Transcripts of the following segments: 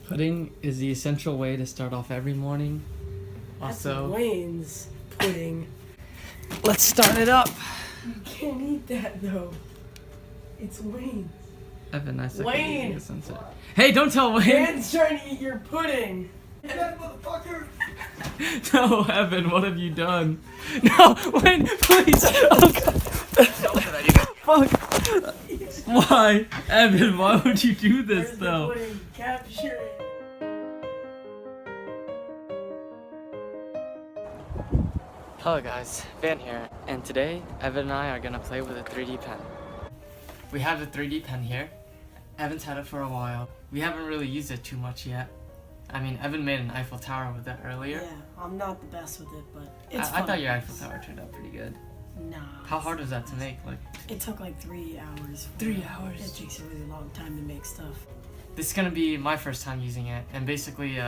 Pudding is the essential way to start off every morning. Also, That's Wayne's pudding. let's start it up. You can't eat that though. It's Wayne's. Evan, I said Wayne! the sunset. Hey, don't tell Wayne! Man's trying to eat your pudding. That motherfucker! No, Evan, what have you done? No, Wayne, please! Oh, God. Fuck! Why? Evan, why would you do this, Where's though? the pudding? Capture it. Hello guys, Van here, and today Evan and I are gonna play with a 3D pen. We have the 3D pen here. Evan's had it for a while. We haven't really used it too much yet. I mean, Evan made an Eiffel Tower with it earlier. Yeah, I'm not the best with it, but it's I fun. thought your Eiffel Tower turned out pretty good. Nah. How hard was that to make? Like, It took like 3 hours. 3 hours? It takes a really long time to make stuff. This is gonna be my first time using it, and basically,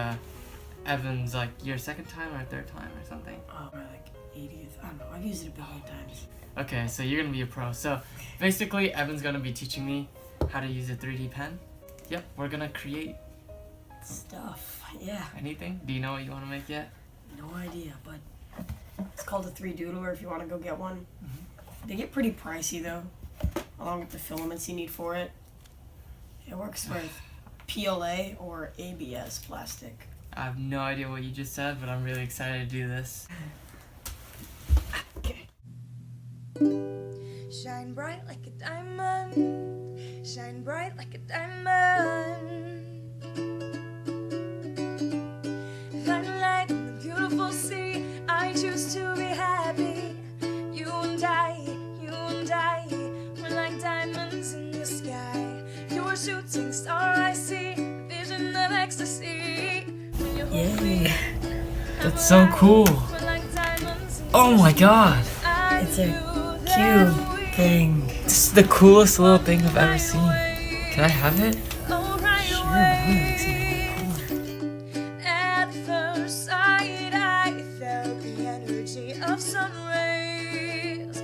Evan's like your second time or third time or something. Oh, or like 80th. I don't know. I've used it a billion times. Okay, so you're gonna be a pro. So basically, Evan's gonna be teaching me how to use a 3D pen. Yep, we're gonna create Stuff. Yeah. anything. Do you know what you want to make yet? No idea, but it's called a 3-doodler if you want to go get one. Mm-hmm. They get pretty pricey though, along with the filaments you need for it. It works with PLA or ABS plastic. I have no idea what you just said, but I'm really excited to do this. Okay. Shine bright like a diamond. Shine bright like a diamond. Find a light in the beautiful sea. I choose to be happy. You and I, we're like diamonds in the sky. You're a shooting star, I see. A vision of ecstasy. When you hold me, That's so cool. we're like diamonds in Oh my god. It's a cube thing. This is the coolest little thing I've ever seen. Can I have it? At first sight, I felt the energy of sun rays.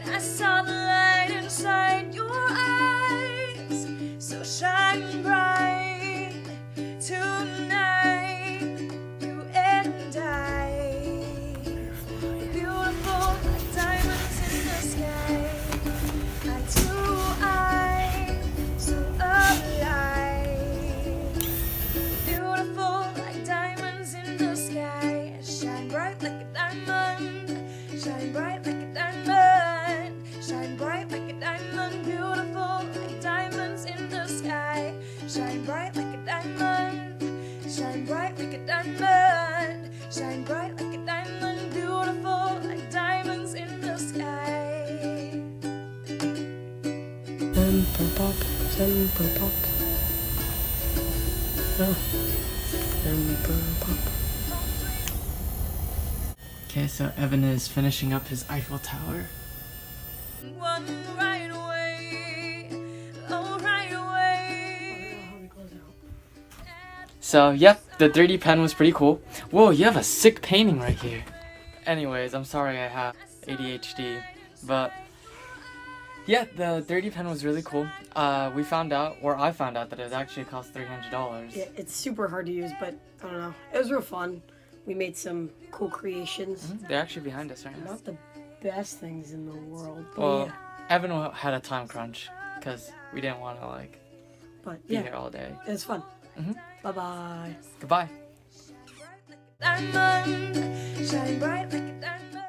And I saw the light inside your eyes. So shine bright tonight, you and I. Beautiful like diamonds in the sky. Eye to eye, so alive. Beautiful like diamonds in the sky. Shine bright like a diamond. Shine bright like a diamond. Shine bright like a diamond. Beautiful like diamonds in the sky. Shine bright like a diamond. Shine bright like a diamond. Shine bright like a diamond. Beautiful like diamonds in the sky. Simple pop, simple pop. Oh, simple pop. Okay, so Evan is finishing up his Eiffel Tower. One right away. Oh, right away. So, yep, the 3D pen was pretty cool. Whoa, you have a sick painting right here. Anyways, I'm sorry I have ADHD, but yeah, the 3D pen was really cool. I found out that it actually cost $300. Yeah, it's super hard to use, but I don't know. It was real fun. We made some cool creations. They're actually behind us right now. Not the best things in the world, but Well, yeah. Evan had a time crunch because we didn't want to like But be yeah, here all day. it was fun. Mhm. Bye bye. Goodbye. Diamond, shine bright